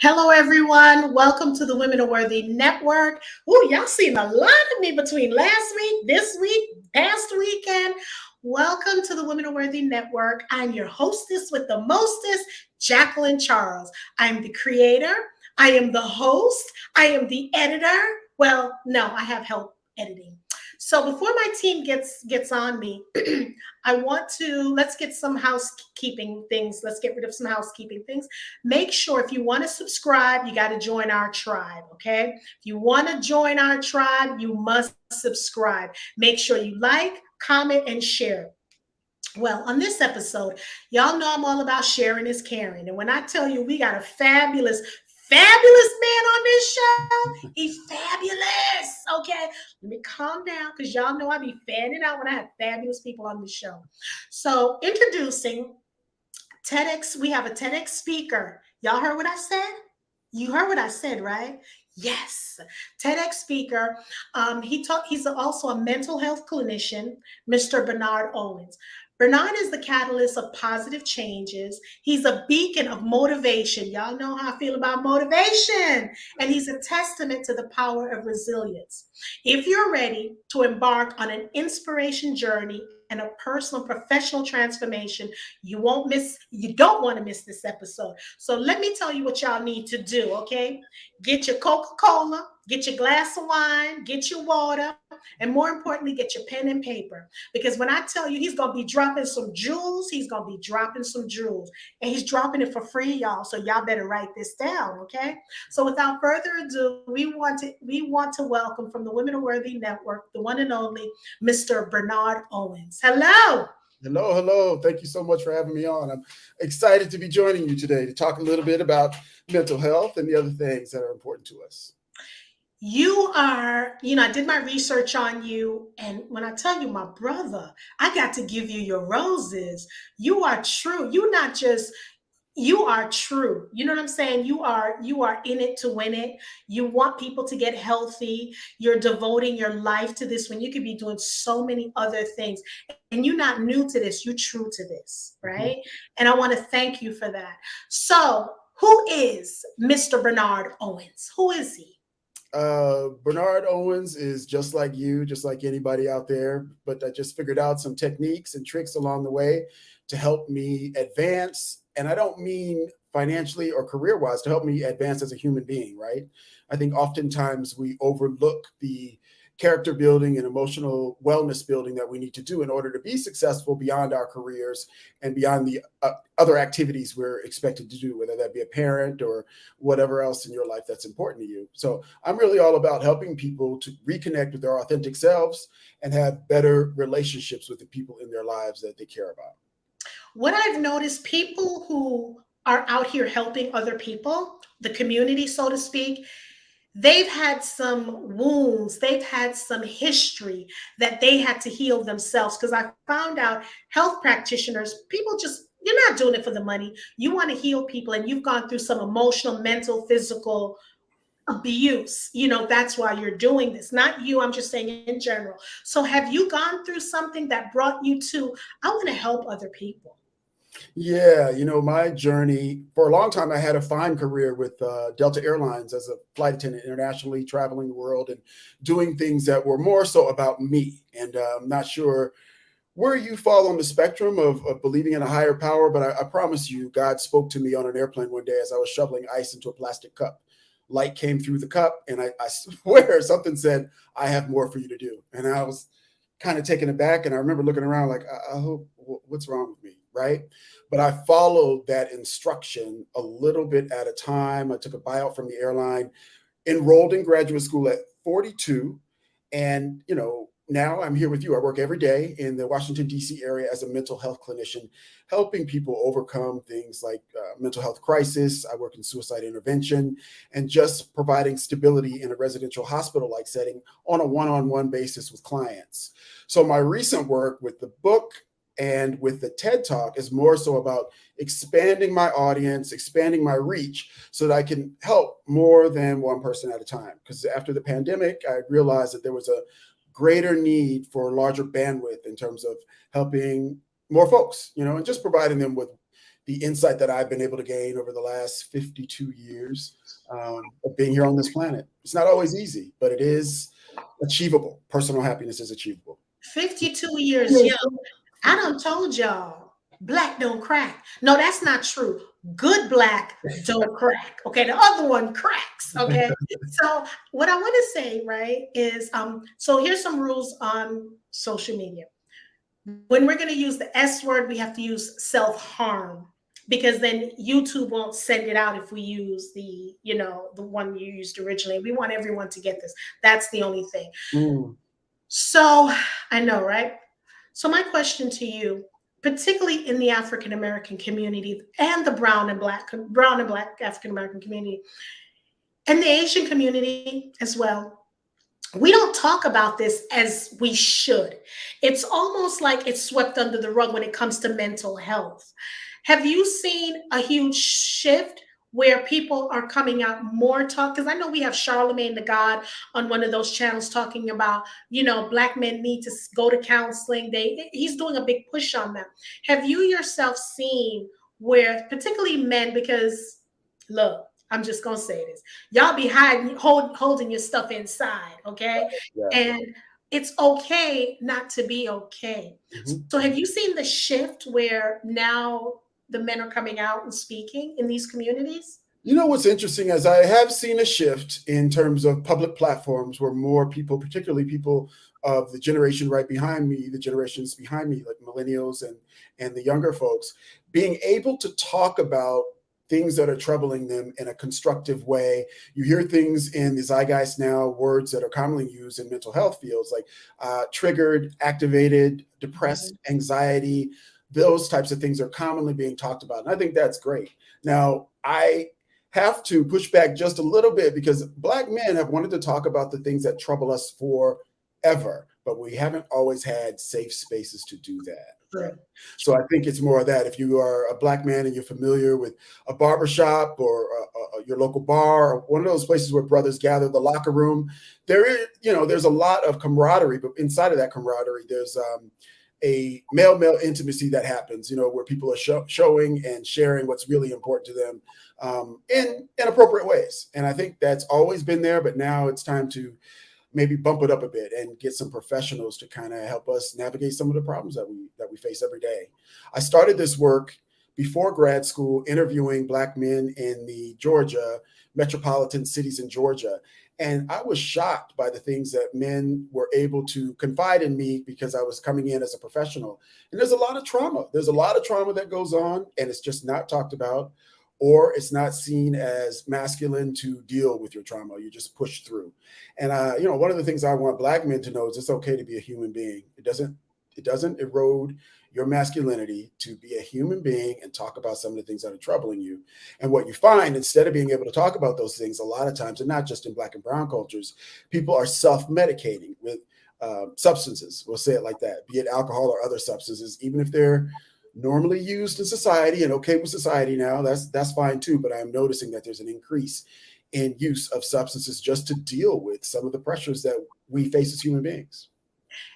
Hello, everyone. Welcome to the Women Are Worthy Network. Ooh, y'all seen a lot of me between last week, this week, past weekend. Welcome to the Women Are Worthy Network. I'm your hostess with the mostest, Jacqueline Charles. I'm the creator. I am the host. I am the editor. Well, no, I have help editing. So before my team gets on me, I want to let's get some housekeeping things. Let's get rid of some housekeeping things. Make sure if you want to subscribe, you got to join our tribe. Okay. If you want to join our tribe, you must subscribe. Make sure you like, comment, and share. Well, on this episode, y'all know I'm all about sharing is caring. And when I tell you we got a fabulous man on this show, he's fabulous. Okay. Let me calm down because y'all know I be fanning out when I have fabulous people on the show. So, introducing TEDx, we have a TEDx speaker. Y'all heard what I said? You heard what I said, right? Yes, TEDx speaker. He's also a mental health clinician, Mr. Bernard Owens. Bernard is the catalyst of positive changes. He's a beacon of motivation. Y'all know how I feel about motivation. And he's a testament to the power of resilience. If you're ready to embark on an inspiration journey and a personal professional transformation, you don't want to miss this episode. So let me tell you what y'all need to do, okay? Get your Coca-Cola, get your glass of wine, get your water, and more importantly, get your pen and paper. Because when I tell you he's going to be dropping some jewels, he's going to be dropping some jewels. And he's dropping it for free, y'all. So y'all better write this down, okay? So without further ado, we want to welcome from the Women Are Worthy Network, the one and only Mr. Bernard Owens. Hello. Hello, hello. Thank you so much for having me on. I'm excited to be joining you today to talk a little bit about mental health and the other things that are important to us. I did my research on you. And when I tell you, my brother, I got to give you your roses. You are true. You are true. You know what I'm saying? You are in it to win it. You want people to get healthy. You're devoting your life to this when you could be doing so many other things. And you're not new to this. You're true to this, right? Mhm. And I want to thank you for that. So, who is Mr. Bernard Owens? Who is he? Bernard Owens is just like you, just like anybody out there, but I just figured out some techniques and tricks along the way to help me advance. And I don't mean financially or career wise, to help me advance as a human being, right? I think oftentimes we overlook the character building and emotional wellness building that we need to do in order to be successful beyond our careers and beyond the other activities we're expected to do, whether that be a parent or whatever else in your life that's important to you. So I'm really all about helping people to reconnect with their authentic selves and have better relationships with the people in their lives that they care about. What I've noticed, people who are out here helping other people, the community, so to speak, they've had some wounds, they've had some history that they had to heal themselves. Because I found out health practitioners, people just, you're not doing it for the money. You want to heal people, and you've gone through some emotional, mental, physical abuse. That's why you're doing this. Not you, I'm just saying in general. So have you gone through something that brought you to, I want to help other people? Yeah, my journey for a long time, I had a fine career with Delta Airlines as a flight attendant internationally, traveling the world and doing things that were more so about me. And I'm not sure where you fall on the spectrum of believing in a higher power, but I promise you, God spoke to me on an airplane one day as I was shoveling ice into a plastic cup. Light came through the cup, and I swear something said, "I have more for you to do." And I was kind of taken aback, and I remember looking around like, I hope, what's wrong with me, right? But I followed that instruction a little bit at a time. I took a buyout from the airline, enrolled in graduate school at 42, and now I'm here with you. I work every day in the Washington, D.C. area as a mental health clinician, helping people overcome things like mental health crisis. I work in suicide intervention and just providing stability in a residential hospital-like setting on a one-on-one basis with clients. So my recent work with the book and with the TED Talk is more so about expanding my audience, expanding my reach so that I can help more than one person at a time. Because after the pandemic, I realized that there was a greater need for larger bandwidth in terms of helping more folks, and just providing them with the insight that I've been able to gain over the last 52 years of being here on this planet. It's not always easy, but it is achievable. Personal happiness is achievable. 52 years young. I done told y'all, black don't crack. No, that's not true. Good black don't crack. Okay, the other one cracks. Okay, so what I want to say, right, is so here's some rules on social media. When we're going to use the S word, we have to use self-harm, because then YouTube won't send it out if we use the, the one you used originally. We want everyone to get this. That's the only thing. Mm. So I know, right? So my question to you, particularly in the African American community and the brown and black African American community, and the Asian community as well, we don't talk about this as we should. It's almost like it's swept under the rug when it comes to mental health. Have you seen a huge shift where people are coming out more talk? Because I know we have Charlemagne the God on one of those channels talking about, black men need to go to counseling. He's doing a big push on that. Have you yourself seen where, particularly men, because look, I'm just gonna say this: y'all be holding your stuff inside, okay? Yeah. And it's okay not to be okay. Mm-hmm. So, have you seen the shift where now the men are coming out and speaking in these communities? You know what's interesting is I have seen a shift in terms of public platforms where more people, particularly people of the generation right behind me, the generations behind me, like millennials and the younger folks, being able to talk about things that are troubling them in a constructive way. You hear things in the zeitgeist now, words that are commonly used in mental health fields, like triggered, activated, depressed, anxiety. Those types of things are commonly being talked about. And I think that's great. Now, I have to push back just a little bit because Black men have wanted to talk about the things that trouble us forever, but we haven't always had safe spaces to do that. Right. So I think it's more of that. If you are a Black man and you're familiar with a barbershop or your local bar or one of those places where brothers gather, the locker room, there's a lot of camaraderie, but inside of that camaraderie, there's a male intimacy that happens, where people are showing and sharing what's really important to them in appropriate ways. And I think that's always been there, but now it's time to maybe bump it up a bit and get some professionals to kind of help us navigate some of the problems that we face every day. I started this work before grad school, interviewing Black men in the Georgia metropolitan cities in Georgia. And I was shocked by the things that men were able to confide in me because I was coming in as a professional. And there's a lot of trauma. There's a lot of trauma that goes on, and it's just not talked about, or it's not seen as masculine to deal with your trauma. You just push through. And one of the things I want Black men to know is it's okay to be a human being. It doesn't erode your masculinity to be a human being and talk about some of the things that are troubling you. And what you find, instead of being able to talk about those things, a lot of times, and not just in Black and brown cultures, people are self-medicating with substances. We'll say it like that, be it alcohol or other substances, even if they're normally used in society and okay with society now, that's fine too. But I'm noticing that there's an increase in use of substances just to deal with some of the pressures that we face as human beings.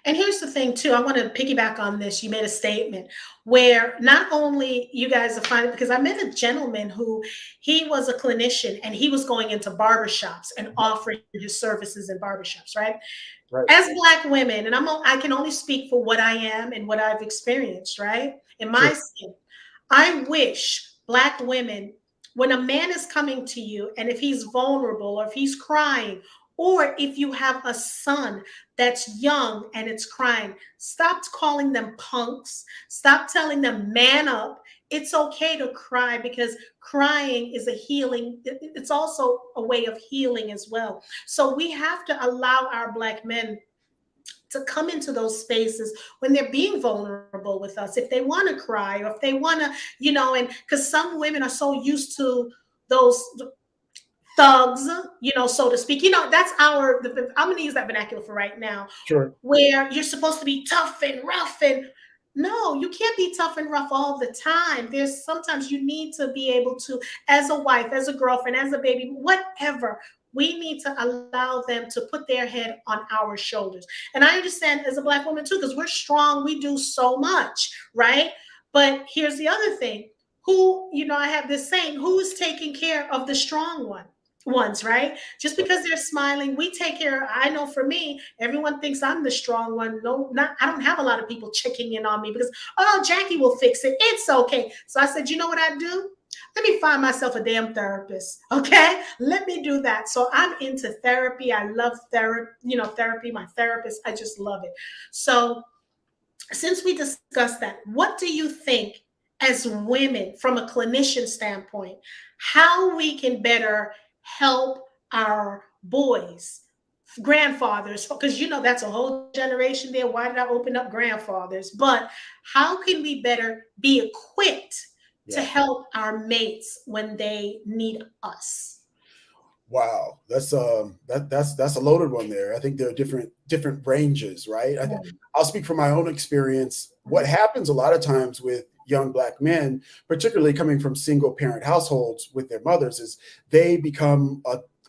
And here's the thing too, I want to piggyback on this. You made a statement where not only you guys are finding, because I met a gentleman who he was a clinician and he was going into barbershops and offering his services in barbershops, right? Right. As Black women, and I can only speak for what I am and what I've experienced, right? In my skin, I wish Black women, when a man is coming to you and if he's vulnerable or if he's crying, or if you have a son that's young and it's crying, stop calling them punks. Stop telling them man up. It's okay to cry because crying is a healing. It's also a way of healing as well. So we have to allow our Black men to come into those spaces when they're being vulnerable with us. If they want to cry or if they want to, and because some women are so used to those thugs, so to speak. That's I'm going to use that vernacular for right now. Sure. Where you're supposed to be tough and rough, and no, you can't be tough and rough all the time. There's sometimes you need to be able to, as a wife, as a girlfriend, as a baby, whatever, we need to allow them to put their head on our shoulders. And I understand as a Black woman too, because we're strong, we do so much, right? But here's the other thing. who, I have this saying, who's taking care of the strong ones, right? Just because they're smiling, we take care. I know for me, everyone thinks I'm the strong one. No, not, I don't have a lot of people checking in on me because, oh, Jackie will fix it. It's okay. So I said, you know what I do? Let me find myself a damn therapist. Okay. Let me do that. So I'm into therapy. I love therapy, my therapist. I just love it. So since we discussed that, what do you think as women from a clinician standpoint, how we can better help our boys, grandfathers, because that's a whole generation there. Why did I open up grandfathers? But how can we better be equipped to Yeah. help our mates when they need us? Wow, that's a loaded one there. I think there are different ranges, right? I'll speak from my own experience. What happens a lot of times with young Black men, particularly coming from single parent households with their mothers, is they become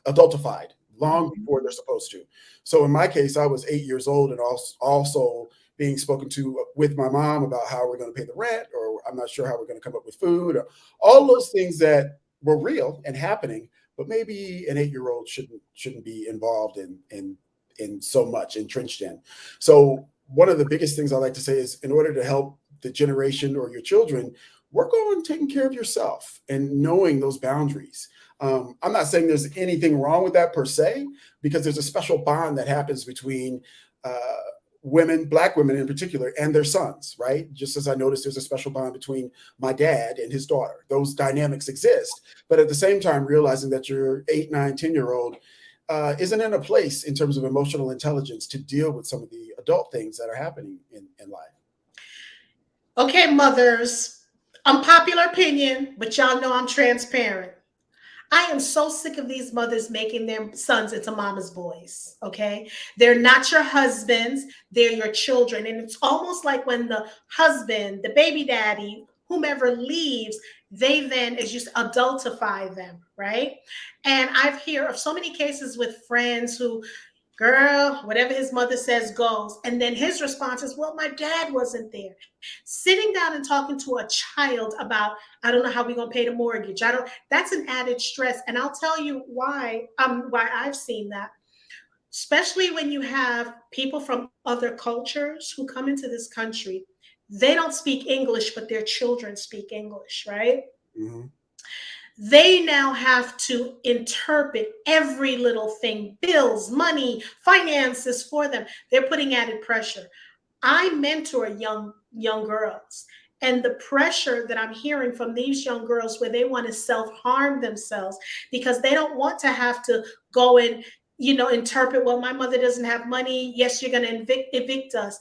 adultified long before they're supposed to. So in my case, I was 8 years old and also being spoken to with my mom about how we're going to pay the rent, or I'm not sure how we're going to come up with food, or all those things that were real and happening, but maybe an 8-year-old shouldn't be involved in so much entrenched in. So one of the biggest things I like to say is, in order to help the generation or your children, work on taking care of yourself and knowing those boundaries. I'm not saying there's anything wrong with that per se, because there's a special bond that happens between women, Black women in particular, and their sons, right? Just as I noticed there's a special bond between my dad and his daughter. Those dynamics exist. But at the same time, realizing that your 8, 9, 10-year-old isn't in a place in terms of emotional intelligence to deal with some of the adult things that are happening in life. Okay, mothers, unpopular opinion, but y'all know I'm transparent. I am so sick of these mothers making their sons into mama's boys. Okay. They're not your husbands, they're your children. And it's almost like when the husband, the baby daddy, whomever leaves, they then, as you said, adultify them, right? And I've heard of so many cases with friends who, girl, whatever his mother says goes. And then his response is, well, my dad wasn't there. Sitting down and talking to a child about, I don't know how we're gonna pay the mortgage. I don't, that's an added stress. And I'll tell you why I've seen that. Especially when you have people from other cultures who come into this country, they don't speak English, but their children speak English, right? Mm-hmm. They now have to interpret every little thing, bills, money, finances for them. They're putting added pressure. I mentor young girls, and the pressure that I'm hearing from these young girls where they want to self-harm themselves because they don't want to have to go and interpret, well, my mother doesn't have money, yes, you're going to evict us.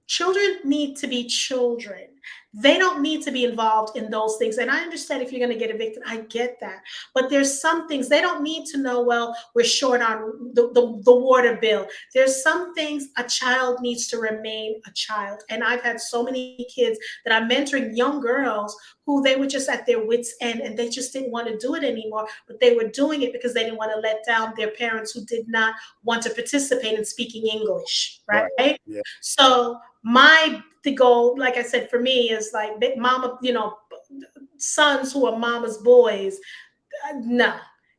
Children need to be children. They don't need to be involved in those things. And I understand if you're going to get evicted, I get that. But there's some things they don't need to know, well, we're short on the water bill. There's some things a child needs to remain a child. And I've had so many kids that I'm mentoring, young girls who they were just at their wits' end and they just didn't want to do it anymore. But they were doing it because they didn't want to let down their parents who did not want to participate in speaking English, right? Yeah. So the goal, like I said, for me is like mama, sons who are mama's boys. No,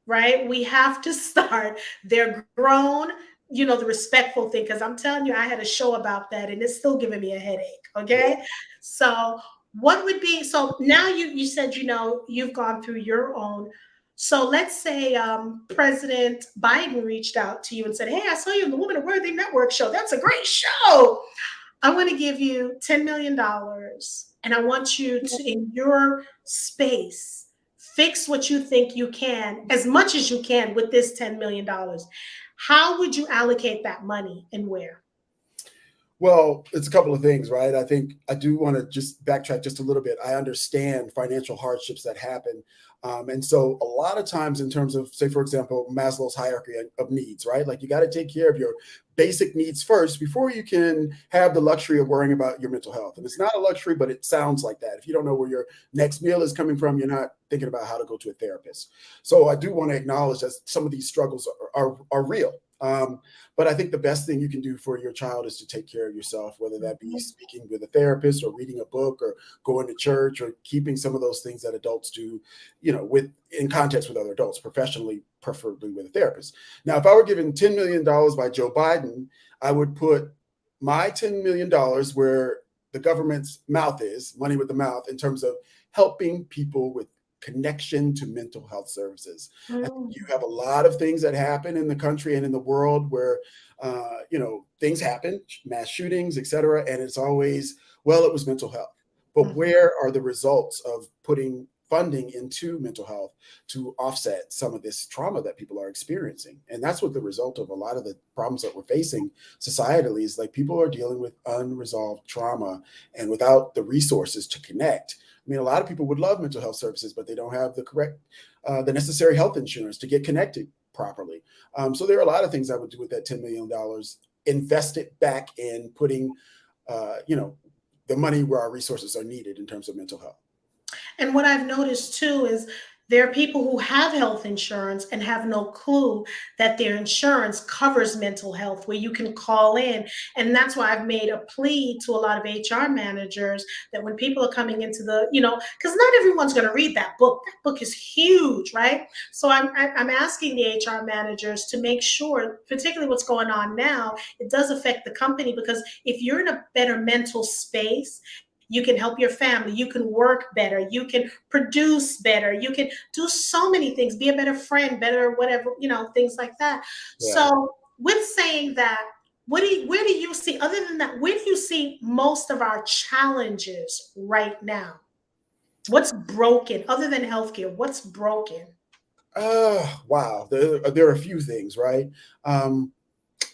right? We have to start. They're grown, the respectful thing. Because I'm telling you, I had a show about that, and it's still giving me a headache. Okay, Yeah. so what would be so now you said you've gone through your own. So let's say President Biden reached out to you and said, "Hey, I saw you in the Women of Worthy Network show. That's a great show. I want to give you $10 million and I want you to, in your space, fix what you think you can, as much as you can with this $10 million. How would you allocate that money and where?" Well, it's a couple of things, right? I think I do want to just backtrack just a little bit. I understand financial hardships that happen. And so a lot of times in terms of, say, for example, Maslow's hierarchy of needs, right? Like you got to take care of your basic needs first before you can have the luxury of worrying about your mental health. And it's not a luxury, but it sounds like that. If you don't know where your next meal is coming from, you're not thinking about how to go to a therapist. So I do want to acknowledge that some of these struggles are real. But I think the best thing you can do for your child is to take care of yourself, whether that be Mhm. speaking with a therapist or reading a book or going to church or keeping some of those things that adults do, with in context with other adults, professionally, preferably with a therapist. Now, if I were given $10 million by Joe Biden, I would put my $10 million where the government's mouth is, money with the mouth, in terms of helping people with connection to mental health services. I think you Mm. have a lot of things that happen in the country and in the world where, things happen, mass shootings, et cetera. And it's always, well, it was mental health. But Mhm. where are the results of putting funding into mental health to offset some of this trauma that people are experiencing? And that's what the result of a lot of the problems that we're facing societally is, like, people are dealing with unresolved trauma and without the resources to connect. I mean, a lot of people would love mental health services, but they don't have the necessary health insurance to get connected properly. So there are a lot of things I would do with that $10 million, invest it back in putting, uh, you know, the money where our resources are needed in terms of mental health. And what I've noticed too is there are people who have health insurance and have no clue that their insurance covers mental health, where you can call in. And that's why I've made a plea to a lot of HR managers that when people are coming into because not everyone's going to read that book. That book is huge, right? So I'm asking the HR managers to make sure, particularly what's going on now, it does affect the company, because if you're in a better mental space, you can help your family, you can work better, you can produce better, you can do so many things, be a better friend, better whatever, things like that. Yeah. So with saying that, where do you see, other than that, where do you see most of our challenges right now? What's broken other than healthcare? What's broken? Wow. There are a few things, right? Um,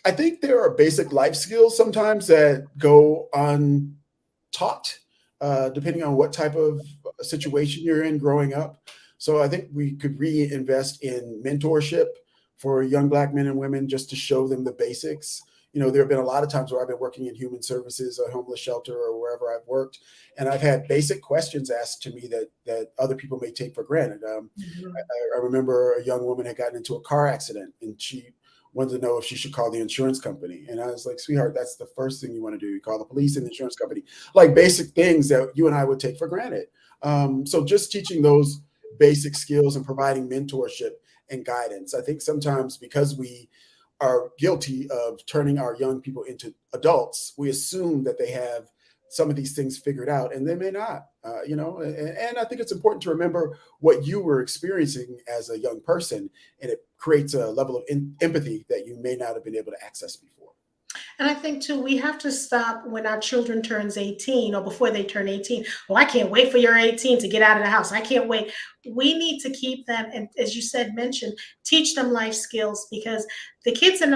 I think there are basic life skills sometimes that go untaught, depending on what type of situation you're in growing up. So I think we could reinvest in mentorship for young Black men and women just to show them the basics. There have been a lot of times where I've been working in human services, a homeless shelter, or wherever I've worked, and I've had basic questions asked to me that other people may take for granted. Mhm. I remember a young woman had gotten into a car accident, and she wanted to know if she should call the insurance company. And I was like, sweetheart, that's the first thing you want to do. You call the police and the insurance company, like basic things that you and I would take for granted. So just teaching those basic skills and providing mentorship and guidance. I think sometimes because we are guilty of turning our young people into adults, we assume that they have some of these things figured out, and they may not. And I think it's important to remember what you were experiencing as a young person, and it creates a level of empathy that you may not have been able to access before. And I think too, we have to stop when our children turns 18 or before they turn 18. Oh, I can't wait for your 18 to get out of the house. I can't wait. We need to keep them, and as you said, mention, teach them life skills, because the kids in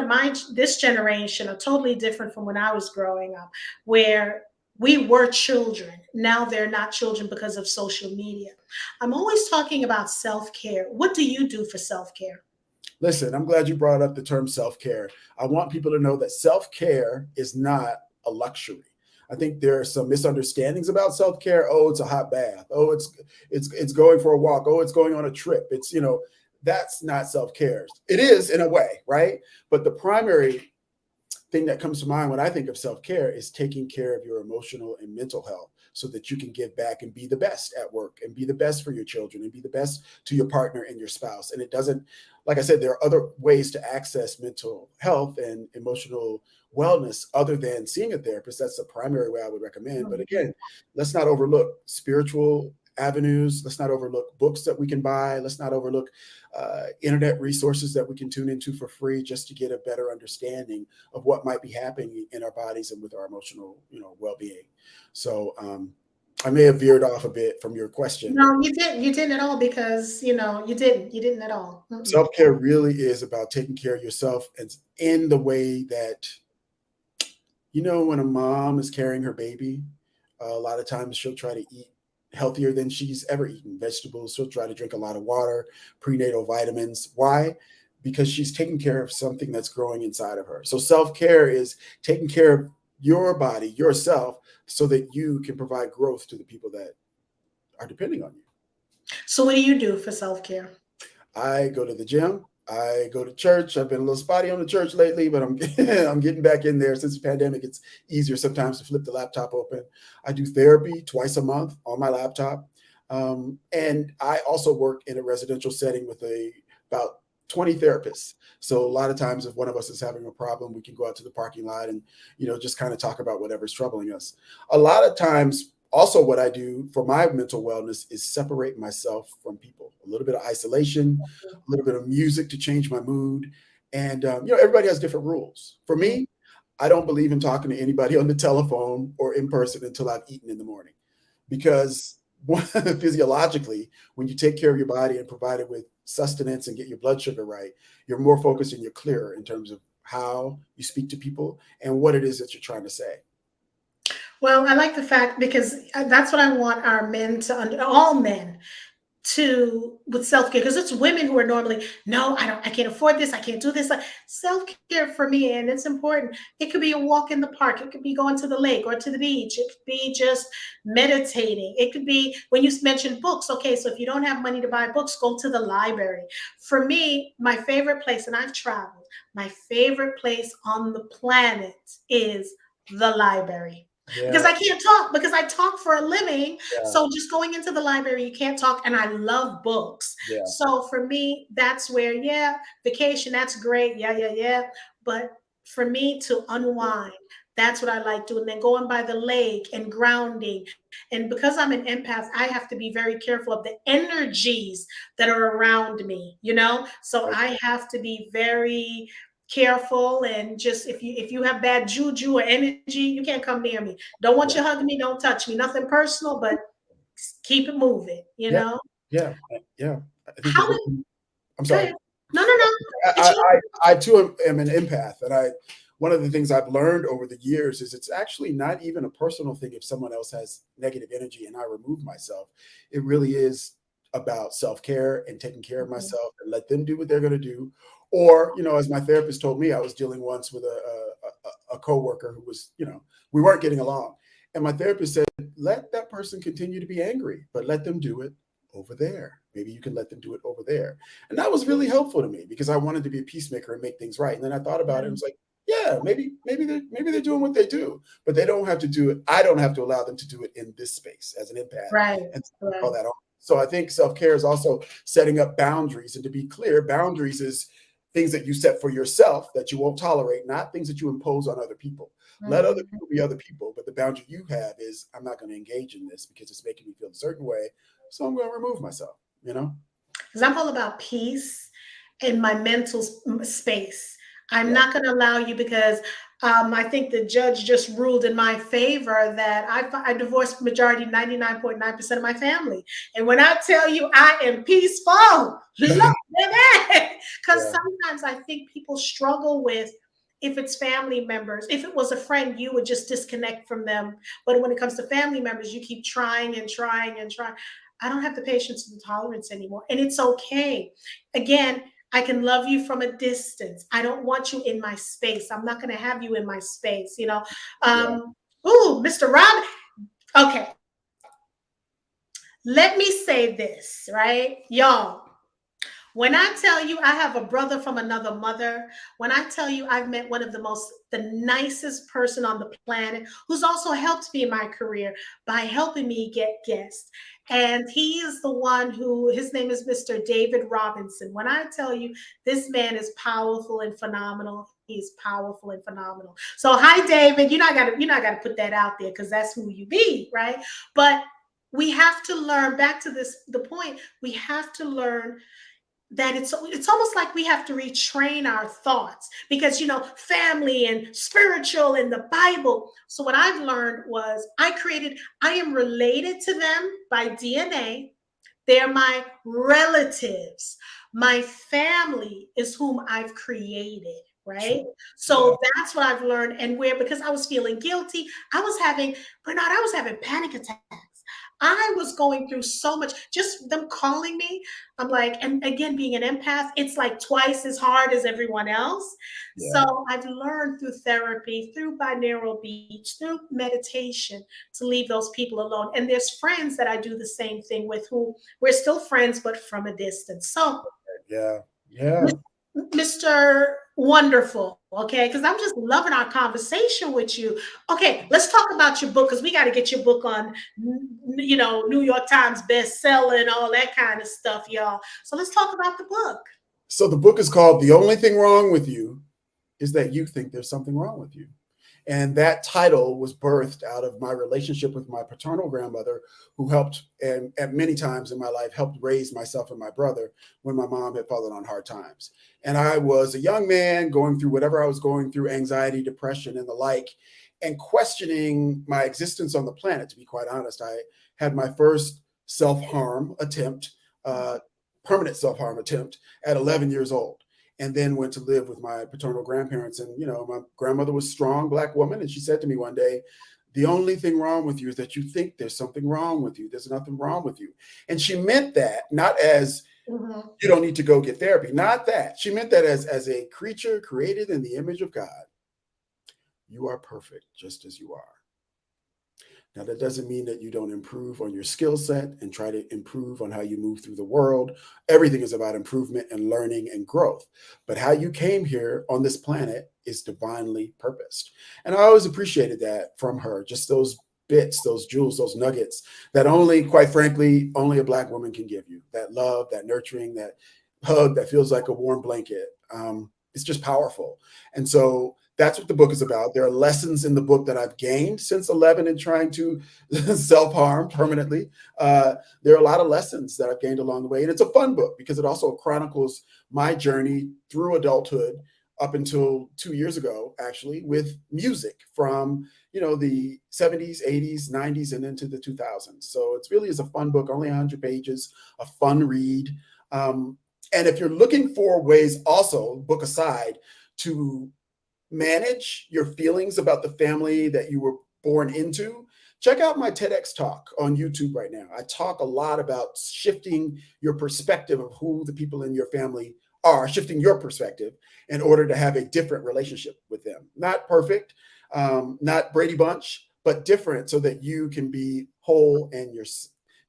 this generation are totally different from when I was growing up, where we were children. Now they're not children because of social media. I'm always talking about self-care. What do you do for self-care? Listen, I'm glad you brought up the term self care. I want people to know that self care is not a luxury. I think there are some misunderstandings about self care. Oh, it's a hot bath. Oh, it's going for a walk. Oh, it's going on a trip. That's not self care. It is in a way, right? But the primary thing that comes to mind when I think of self care is taking care of your emotional and mental health so that you can give back and be the best at work and be the best for your children and be the best to your partner and your spouse. And it doesn't, like I said, there are other ways to access mental health and emotional wellness other than seeing a therapist. That's the primary way I would recommend. But again, let's not overlook spiritual avenues. Let's not overlook books that we can buy. Let's not overlook internet resources that we can tune into for free just to get a better understanding of what might be happening in our bodies and with our emotional, well-being. So I may have veered off a bit from your question, but No, you didn't. You didn't at all, because you didn't. You didn't at all. Mm-mm. self-care really is about taking care of yourself and in the way that, when a mom is carrying her baby, a lot of times she'll try to eat healthier than she's ever eaten vegetables. She'll try to drink a lot of water, prenatal vitamins. Why? Because she's taking care of something that's growing inside of her. So self care is taking care of your body, yourself, so that you can provide growth to the people that are depending on you. So what do you do for self-care? I go to the gym. I go to church. I've been a little spotty on the church lately, but I'm I'm getting back in there. Since the pandemic, it's easier sometimes to flip the laptop open. I do therapy twice a month on my laptop, and I also work in a residential setting with about 20 therapists. So a lot of times, if one of us is having a problem, we can go out to the parking lot and just kind of talk about whatever's troubling us. A lot of times, also what I do for my mental wellness is separate myself from people. A little bit of isolation, a little bit of music to change my mood. And, everybody has different rules. For Mm. me, I don't believe in talking to anybody on the telephone or in person until I've eaten in the morning. Because physiologically, when you take care of your body and provide it with sustenance and get your blood sugar right, you're more focused and you're clearer in terms of how you speak to people and what it is that you're trying to say. Well, I like the fact because that's what I want our men to all men to with self-care, because it's women who are normally, no, I can't afford this, I can't do this. Like, self-care for me, and it's important, it could be a walk in the park, it could be going to the lake or to the beach, it could be just meditating, it could be when you mentioned books. Okay, so if you don't have money to buy books, go to the library. For me, my favorite place, and I've traveled, my favorite place on the planet is the library, because Yeah, I can't talk, because I talk for a living. yeah, So just going into the library, you can't talk, and I love books. yeah, So for me, that's where, yeah, vacation, that's great. Yeah, yeah, yeah. But for me to unwind, that's what I like doing. Then going by the lake and grounding. And because I'm an empath, I have to be very careful of the energies that are around me, you know? So right, I have to be very careful, and just if you have bad juju or energy, you can't come near me. Don't want you yeah, hugging me, don't touch me, nothing personal, but keep it moving, you yeah, know? yeah, yeah. I think How it's. many I'm Go sorry. ahead. No, no, no. It's I, you. I too am an empath, and one of the things I've learned over the years is it's actually not even a personal thing if someone else has negative energy and I remove myself. It really is about self care and taking care of Mhm. myself and let them do what they're going to do. Or, as my therapist told me, I was dealing once with a coworker who was, we weren't getting along, and my therapist said, let that person continue to be angry, but let them do it over there. Maybe you can let them do it over there. And that was really helpful to me because I wanted to be a peacemaker and make things right. And then I thought about it and was like, yeah, maybe they're doing what they do, but they don't have to do it. I don't have to allow them to do it in this space as an empath Right, and all right. that on. So I think self-care is also setting up boundaries. And to be clear, boundaries is things that you set for yourself that you won't tolerate, not things that you impose on other people. Let other Mhm. people be other people, but the boundary you have is I'm not going to engage in this because it's making me feel a certain way. So I'm going to remove myself, you know? Because I'm all about peace in my mental space. I'm Yeah. not going to allow you, because I think the judge just ruled in my favor that I divorced majority 99.9% of my family. And when I tell you I am peaceful, look at that. Because Yeah. sometimes I think people struggle with, if it's family members, if it was a friend, you would just disconnect from them. But when it comes to family members, you keep trying and trying and trying. I don't have the patience and tolerance anymore. And it's okay. Again, I can love you from a distance. I don't want you in my space. I'm not going to have you in my space, you know. Yeah. Ooh, Mr. Rob. Okay. Let me say this, right? Y'all, when I tell you I have a brother from another mother, when I tell you I've met one of the nicest person on the planet, who's also helped me in my career by helping me get guests. And he is the one who, his name is Mr. David Robinson. When I tell you this man is powerful and phenomenal, he's powerful and phenomenal. So hi David, you're not gotta put that out there, because that's who you be, right? But we have to learn, back to the point, we have to learn that it's almost like we have to retrain our thoughts, because family and spiritual and the Bible. So what I've learned was, I am related to them by DNA. They're my relatives. My family is whom I've created, right? True. Yeah. So that's what I've learned. And where, because I was feeling guilty, I was having panic attacks. I was going through so much, just them calling me. I'm like, and again, being an empath, it's like twice as hard as everyone else. Yeah. So I've learned through therapy, through binaural beats, through meditation, to leave those people alone. And there's friends that I do the same thing with, who we're still friends, but from a distance. So, Yeah. Yeah. Mr. Wonderful, okay? Because I'm just loving our conversation with you. Okay, let's talk about your book because we got to get your book on, New York Times bestseller and all that kind of stuff, y'all. So let's talk about the book. So the book is called The Only Thing Wrong with You Is That You Think There's Something Wrong with You. And that title was birthed out of my relationship with my paternal grandmother, who helped, and at many times in my life, helped raise myself and my brother when my mom had fallen on hard times. And I was a young man going through whatever I was going through, anxiety, depression, and the like, and questioning my existence on the planet. To be quite honest, I had my first self-harm attempt, uh, permanent self-harm attempt at 11 years old, and then went to live with my paternal grandparents. And, my grandmother was a strong Black woman. And she said to me one day, the only thing wrong with you is that you think there's something wrong with you. There's nothing wrong with you. And she meant that not as you don't need to go get therapy, not that. She meant that as a creature created in the image of God, you are perfect just as you are. Now, that doesn't mean that you don't improve on your skill set and try to improve on how you move through the world. Everything is about improvement and learning and growth. But how you came here on this planet is divinely purposed. And I always appreciated that from her, just those bits, those jewels, those nuggets that only, quite frankly, only a Black woman can give you. That love, that nurturing, that hug that feels like a warm blanket. It's just powerful. And so that's what the book is about. There are lessons in the book that I've gained since 11 and trying to self-harm permanently. There are a lot of lessons that I've gained along the way. And it's a fun book because it also chronicles my journey through adulthood up until 2 years ago, actually, with music from, the 70s, 80s, 90s, and into the 2000s. So it really is a fun book, only 100 pages, a fun read. And if you're looking for ways also, book aside, to manage your feelings about the family that you were born into, check out my TEDx talk on YouTube right now. I talk a lot about shifting your perspective of who the people in your family are, shifting your perspective in order to have a different relationship with them. Not perfect, not Brady Bunch, but different so that you can be whole and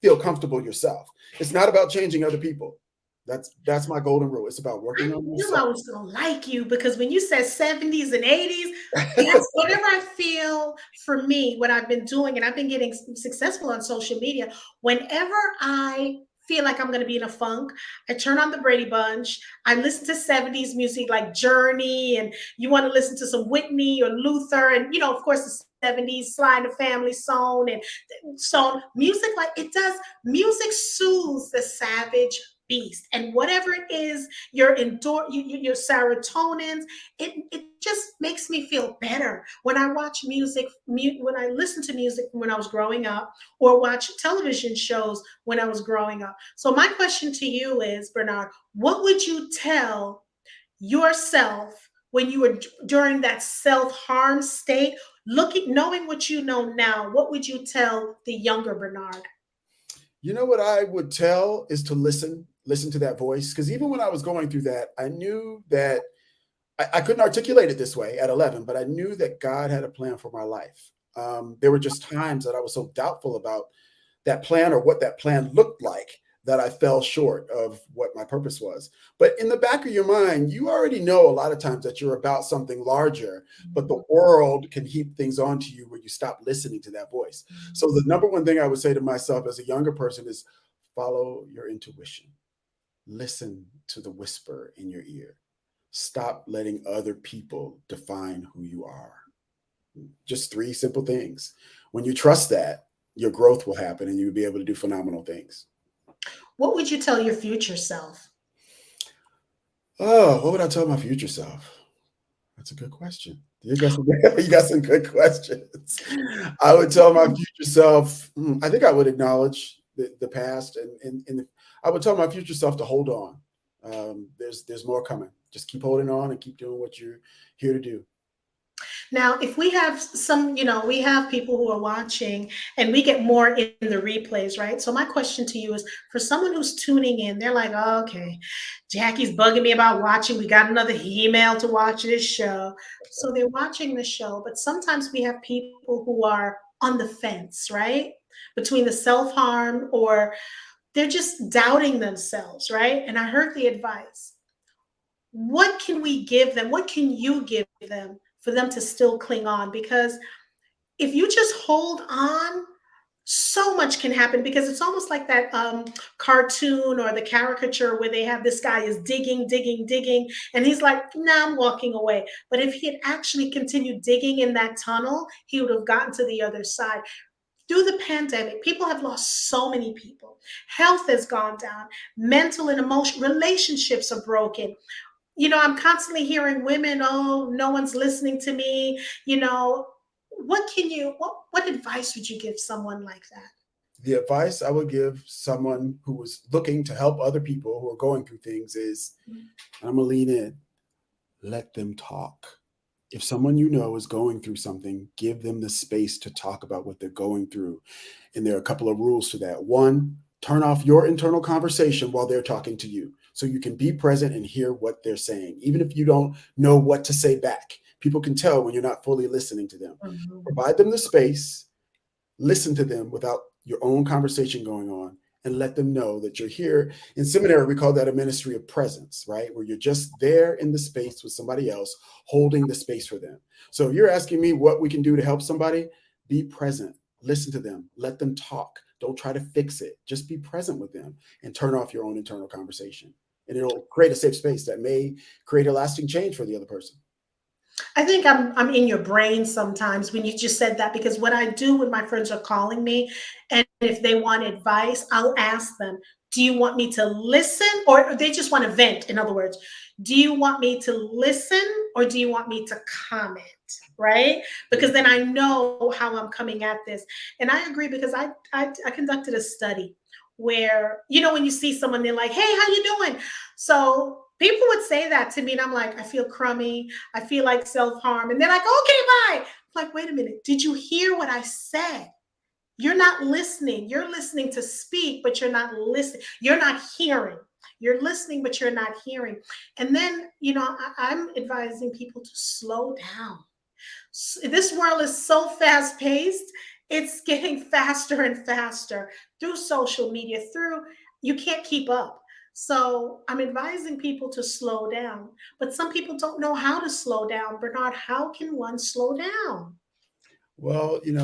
feel comfortable yourself. It's not about changing other people. That's my golden rule. It's about I working on knew I yourself. was gonna like you because when you said 70s and 80s, that's whatever I feel for me, what I've been doing, and I've been getting successful on social media. Whenever I feel like I'm gonna be in a funk, I turn on the Brady Bunch. I listen to 70s music like Journey, and you want to listen to some Whitney or Luther, and of course the 70s, Sly and the Family Stone music, like it does. Music soothes the savage beast, and whatever it is, your serotonins, it just makes me feel better when I watch music, when I listen to music when I was growing up, or watch television shows when I was growing up. So my question to you is, Bernard, what would you tell yourself when you were during that self-harm state, knowing what you know now? What would you tell the younger Bernard? You know what I would tell is to listen to that voice. Because even when I was going through that, I knew that I couldn't articulate it this way at 11, but I knew that God had a plan for my life. There were just times that I was so doubtful about that plan or what that plan looked like that I fell short of what my purpose was. But in the back of your mind, you already know a lot of times that you're about something larger, but the world can heap things onto you where you stop listening to that voice. So the number one thing I would say to myself as a younger person is follow your intuition. Listen to the whisper in your ear. Stop letting other people define who you are. Just three simple things. When you trust that, your growth will happen and you'll be able to do phenomenal things. What would you tell your future self? Oh, what would I tell my future self? That's a good question. You got some good questions. I would tell my future self, I think I would acknowledge the past, and I would tell my future self to hold on. There's more coming. Just keep holding on and keep doing what you're here to do. Now, if we have we have people who are watching and we get more in the replays, right? So my question to you is, for someone who's tuning in, they're like, oh, okay, Jackie's bugging me about watching. We got another email to watch this show. So they're watching the show, but sometimes we have people who are on the fence, right? Between the self-harm, or they're just doubting themselves, right? And I heard the advice. what can we give them? What can you give them for them to still cling on? Because if you just hold on, so much can happen, because it's almost like that cartoon or the caricature where they have this guy is digging, digging, digging, and he's like, nah, I'm walking away. But if he had actually continued digging in that tunnel, he would have gotten to the other side. Through the pandemic, people have lost so many people. Health has gone down, mental and emotional relationships are broken. I'm constantly hearing women, oh, no one's listening to me. What advice would you give someone like that? The advice I would give someone who was looking to help other people who are going through things is, I'm going to lean in, let them talk. If someone you know is going through something, give them the space to talk about what they're going through. And there are a couple of rules to that. One, turn off your internal conversation while they're talking to you so you can be present and hear what they're saying, even if you don't know what to say back. People can tell when you're not fully listening to them. Mhm. Provide them the space, listen to them without your own conversation going on, and let them know that you're here. In seminary, we call that a ministry of presence, right? Where you're just there in the space with somebody else, holding the space for them. So if you're asking me what we can do to help somebody, be present, listen to them, let them talk. Don't try to fix it. Just be present with them and turn off your own internal conversation. And it'll create a safe space that may create a lasting change for the other person. I think I'm in your brain sometimes when you just said that, because what I do when my friends are calling me, and if they want advice, I'll ask them, do you want me to listen, or they just want to vent? In other words, do you want me to listen, or do you want me to comment? Right? Because then I know how I'm coming at this. And I agree, because I conducted a study where, when you see someone, they're like, hey, how you doing? So people would say that to me, and I'm like, I feel crummy. I feel like self-harm. And they're like, okay, bye. I'm like, wait a minute. Did you hear what I said? You're not listening. You're listening to speak, but you're not listening. You're not hearing. You're listening, but you're not hearing. And then, I'm advising people to slow down. This world is so fast paced. It's getting faster and faster through social media, through you can't keep up. So I'm advising people to slow down, but some people don't know how to slow down. Bernard, how can one slow down? Well, in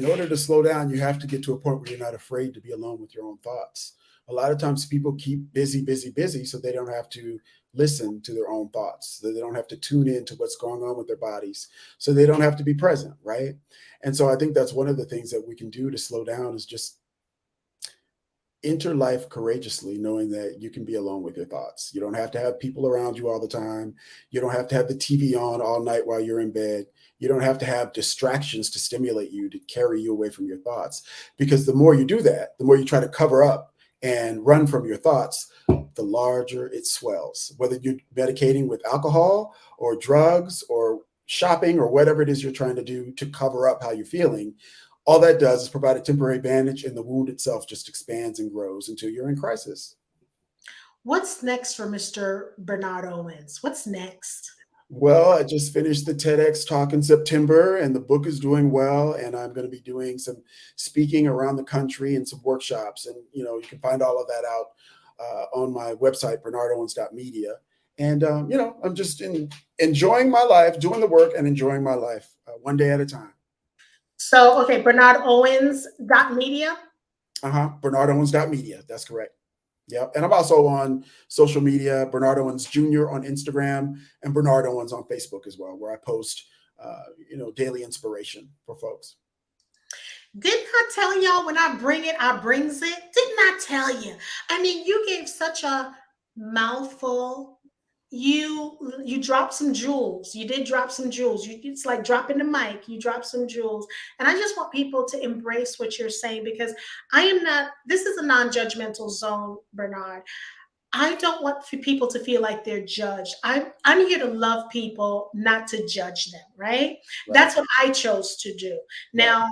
order to slow down, you have to get to a point where you're not afraid to be alone with your own thoughts. A lot of times people keep busy, busy, busy, so they don't have to listen to their own thoughts, so they don't have to tune in to what's going on with their bodies, so they don't have to be present, right? And so I think that's one of the things that we can do to slow down is just enter life courageously, knowing that you can be alone with your thoughts. You don't have to have people around you all the time. You don't have to have the TV on all night while you're in bed. You don't have to have distractions to stimulate you, to carry you away from your thoughts. Because the more you do that, the more you try to cover up and run from your thoughts, the larger it swells. Whether you're medicating with alcohol or drugs or shopping or whatever it is you're trying to do to cover up how you're feeling, all that does is provide a temporary bandage, and the wound itself just expands and grows until you're in crisis. What's next for Mr. Bernard Owens? What's next? Well, I just finished the TEDx talk in September, and the book is doing well. And I'm going to be doing some speaking around the country and some workshops. And you can find all of that out on my website, bernardowens.media. And I'm just enjoying my life, doing the work, and enjoying my life one day at a time. So, okay, Bernard Owens Media. bernardowens.media. That's correct. Yeah. And I'm also on social media, Bernard Owens Jr. on Instagram, and Bernard Owens on Facebook as well, where I post, daily inspiration for folks. Didn't I tell y'all, when I bring it, I brings it? Didn't I tell you? I mean, you gave such a mouthful. You dropped some jewels. You did drop some jewels. It's like dropping the mic. You dropped some jewels. And I just want people to embrace what you're saying, because I am not, this is a non-judgmental zone, Bernard. I don't want people to feel like they're judged. I'm here to love people, not to judge them, right? Right. That's what I chose to do. Right. Now,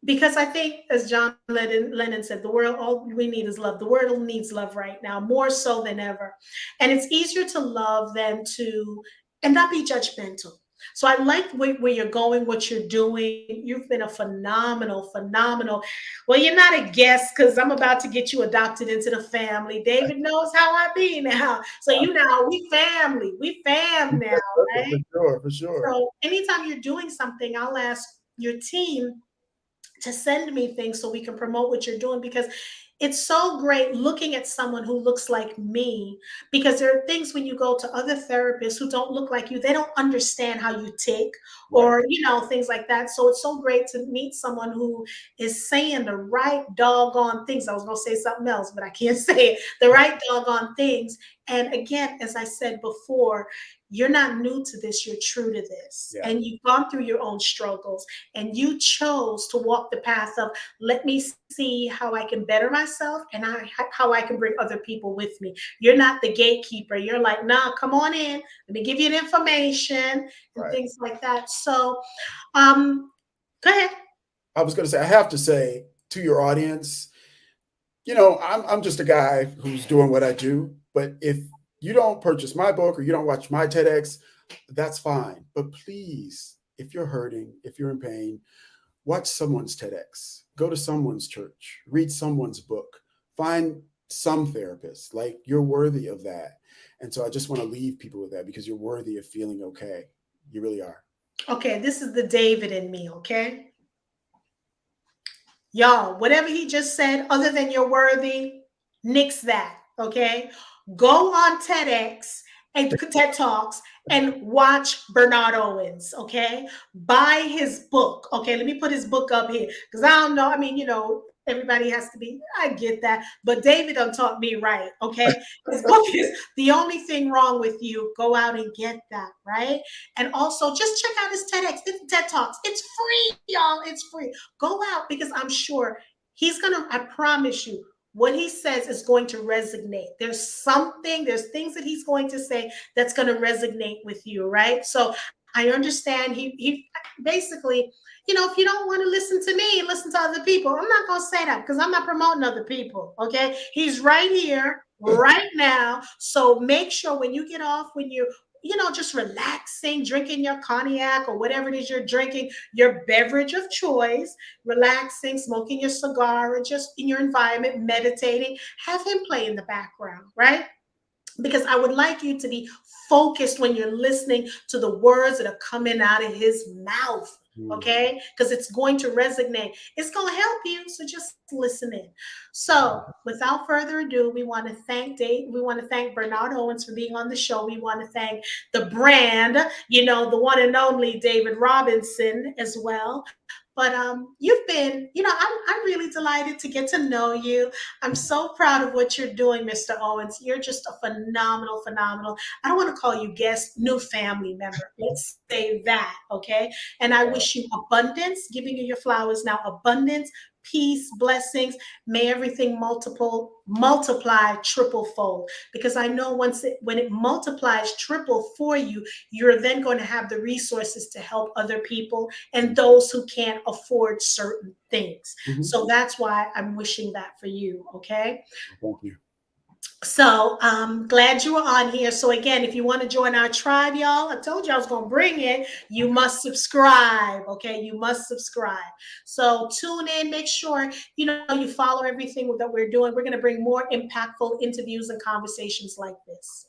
because I think, as John Lennon said, the world, all we need is love. The world needs love right now, more so than ever. And it's easier to love than to, and not be judgmental. So I like where you're going, what you're doing. You've been a phenomenal. Well, you're not a guest because I'm about to get you adopted into the family. David knows how I be now. So you know, we family. We fam now, For right? sure, for sure. So anytime you're doing something, I'll ask your team to send me things so we can promote what you're doing, because it's so great looking at someone who looks like me, because there are things when you go to other therapists who don't look like you, they don't understand how you tick, Right. or things like that. So it's so great to meet someone who is saying the right doggone things. I was going to say something else, but I can't say it. The right doggone things. And again, as I said before, you're not new to this, you're true to this, Yeah. and you've gone through your own struggles, and you chose to walk the path of, let me see how I can better myself, and how I can bring other people with me. You're not the gatekeeper. You're like, nah, come on in, let me give you the information and Right. things like that. So um go ahead. I was going to say, I have to say to your audience, I'm just a guy who's doing what I do. But if you don't purchase my book or you don't watch my TEDx, that's fine. But please, if you're hurting, if you're in pain, watch someone's TEDx, go to someone's church, read someone's book, find some therapist. Like, you're worthy of that. And so I just want to leave people with that, because you're worthy of feeling okay. You really are. Okay, this is the David in me, okay? Y'all, whatever he just said, other than you're worthy, nix that, okay? Go on TEDx and TED Talks and watch Bernard Owens, okay? Buy his book, okay? Let me put his book up here, because I don't know. I mean, everybody has to be, I get that. But David done taught me right, okay? His book is The Only Thing Wrong with You. Go out and get that, right? And also just check out his TEDx, TED Talks. It's free, y'all. It's free. Go out, because I'm sure I promise you, what he says is going to resonate. There's things that he's going to say that's going to resonate with you, right? So I understand he basically, if you don't want to listen to me, listen to other people. I'm not going to say that, because I'm not promoting other people, okay? He's right here, right now. So make sure when you get off, when you're just relaxing, drinking your cognac or whatever it is you're drinking, your beverage of choice, relaxing, smoking your cigar, or just in your environment, meditating, have him play in the background, right? Because I would like you to be focused when you're listening to the words that are coming out of his mouth. Mm. Okay, because it's going to resonate. It's going to help you. So just listen in. So, without further ado, we want to thank Dave. We want to thank Bernard Owens for being on the show. We want to thank the brand, the one and only David Robinson as well. But you've been, I'm really delighted to get to know you. I'm so proud of what you're doing, Mr. Owens. You're just a phenomenal. I don't want to call you guest, new family member. Let's say that, okay? And I wish you abundance, giving you your flowers now, abundance, peace, blessings. May everything multiply triple fold. Because I know when it multiplies triple for you, you're then going to have the resources to help other people and those who can't afford certain things. Mhm. So that's why I'm wishing that for you. Okay. Thank you. So I'm glad you were on here. So again, if you want to join our tribe, y'all, I told you I was going to bring it. You must subscribe. Okay. You must subscribe. So tune in, make sure, you follow everything that we're doing. We're going to bring more impactful interviews and conversations like this.